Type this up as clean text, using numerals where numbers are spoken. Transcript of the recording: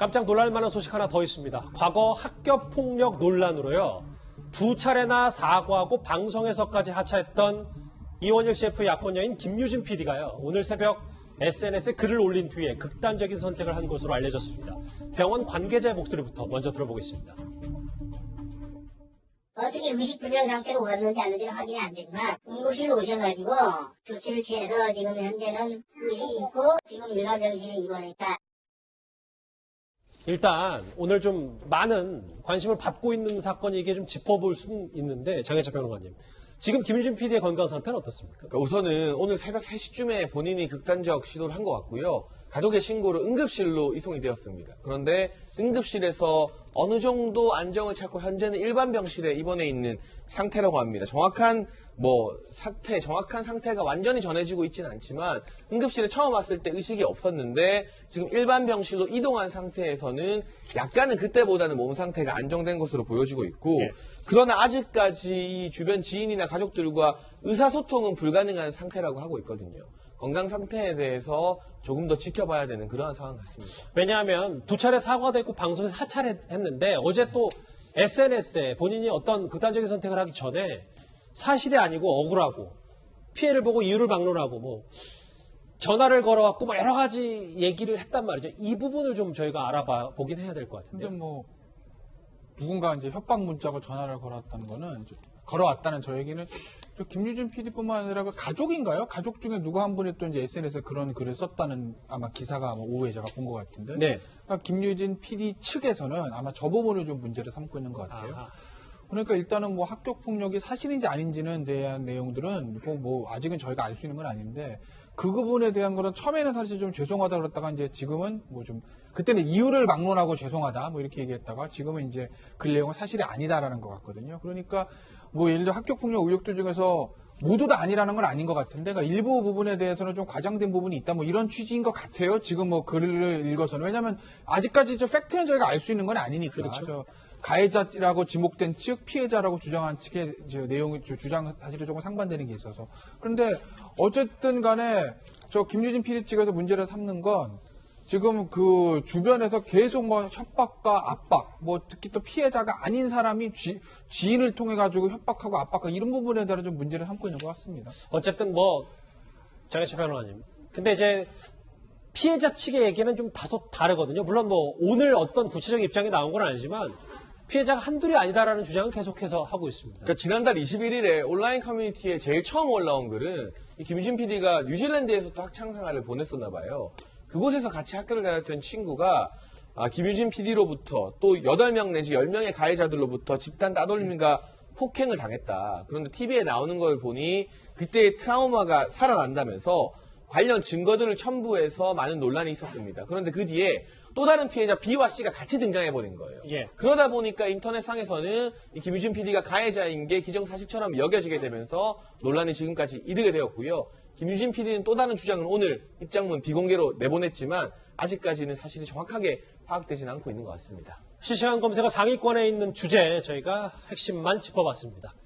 깜짝 놀랄 만한 소식 하나 더 있습니다. 과거 학교폭력 논란으로요. 2차례나 사과하고 방송에서까지 하차했던 이원일 셰프의 약혼녀인 김유진 PD가요. 오늘 새벽 SNS에 글을 올린 뒤에 극단적인 선택을 한 것으로 알려졌습니다. 병원 관계자의 목소리부터 먼저 들어보겠습니다. 어떻게 의식불명 상태로 왔는지 안 는지는 확인이 안 되지만 응급실로 오셔가지고 조치를 취해서 지금 현재는 의식이 있고 지금 일반병실에 입원해 있다. 일단 오늘 좀 많은 관심을 받고 있는 사건이 이게 좀 짚어볼 수 있는데 장혜철 평론가님. 지금 김유진 PD의 건강 상태는 어떻습니까? 그러니까 우선은 오늘 새벽 3시쯤에 본인이 극단적 시도를 한 것 같고요. 가족의 신고로 응급실로 이송이 되었습니다. 그런데 응급실에서 어느 정도 안정을 찾고 현재는 일반 병실에 입원해 있는 상태라고 합니다. 정확한 상태가 완전히 전해지고 있지는 않지만 응급실에 처음 왔을 때 의식이 없었는데 지금 일반 병실로 이동한 상태에서는 약간은 그때보다는 몸 상태가 안정된 것으로 보여지고 있고 그러나 아직까지 주변 지인이나 가족들과 의사소통은 불가능한 상태라고 하고 있거든요. 건강 상태에 대해서 조금 더 지켜봐야 되는 그러한 상황 같습니다. 왜냐하면 2차례 사과도 했고 방송에서 하차를 했는데 어제 또 SNS에 본인이 어떤 극단적인 선택을 하기 전에 사실이 아니고 억울하고 피해를 보고 이유를 막론하고 전화를 걸어왔고 여러 가지 얘기를 했단 말이죠. 이 부분을 좀 저희가 알아봐 보긴 해야 될 것 같은데. 근데 누군가 이제 협박 문자고 전화를 걸어왔다는 저 얘기는 김유진 PD뿐만 아니라 그 가족인가요? 가족 중에 누구 한 분이 또 이제 SNS에 그런 글을 썼다는 아마 기사가 오후에 제가 본 것 같은데. 네. 그러니까 김유진 PD 측에서는 아마 저 부분을 좀 문제를 삼고 있는 것 같아요. 그러니까 일단은 학교 폭력이 사실인지 아닌지는 대한 내용들은 아직은 저희가 알 수 있는 건 아닌데 그 부분에 대한 거는 처음에는 사실 좀 죄송하다 그랬다가 이제 지금은 그때는 이유를 막론하고 죄송하다 이렇게 얘기했다가 지금은 이제 그 내용은 사실이 아니다라는 것 같거든요. 그러니까 예를 들어 학교 폭력 의혹들 중에서 모두 다 아니라는 건 아닌 것 같은데 그러니까 일부 부분에 대해서는 좀 과장된 부분이 있다 이런 취지인 것 같아요. 지금 글을 읽어서는. 왜냐하면 아직까지 팩트는 저희가 알 수 있는 건 아니니까. 그렇죠. 가해자라고 지목된 측, 피해자라고 주장한 측의 내용이 사실이 조금 상반되는 게 있어서. 그런데 어쨌든 간에 김유진 PD 측에서 문제를 삼는 건 지금 그 주변에서 계속 협박과 압박, 특히 또 피해자가 아닌 사람이 지인을 통해 가지고 협박하고 압박하고 이런 부분에 대한 좀 문제를 삼고 있는 것 같습니다. 어쨌든 장혜철 변호사님. 근데 이제 피해자 측의 얘기는 좀 다소 다르거든요. 물론 오늘 어떤 구체적인 입장이 나온 건 아니지만 피해자가 한둘이 아니다라는 주장은 계속해서 하고 있습니다. 그러니까 지난달 21일에 온라인 커뮤니티에 제일 처음 올라온 글은 김유진 PD가 뉴질랜드에서 또 학창생활을 보냈었나 봐요. 그곳에서 같이 학교를 다녔던 친구가 김유진 PD로부터 또 8명 내지 10명의 가해자들로부터 집단 따돌림과 폭행을 당했다. 그런데 TV에 나오는 걸 보니 그때의 트라우마가 살아난다면서 관련 증거들을 첨부해서 많은 논란이 있었습니다. 그런데 그 뒤에 또 다른 피해자 B와 C가 같이 등장해버린 거예요. 그러다 보니까 인터넷상에서는 이 김유진 PD가 가해자인 게 기정사실처럼 여겨지게 되면서 논란이 지금까지 이르게 되었고요. 김유진 PD는 또 다른 주장은 오늘 입장문 비공개로 내보냈지만 아직까지는 사실이 정확하게 파악되지는 않고 있는 것 같습니다. 실시간 검색어 상위권에 있는 주제 저희가 핵심만 짚어봤습니다.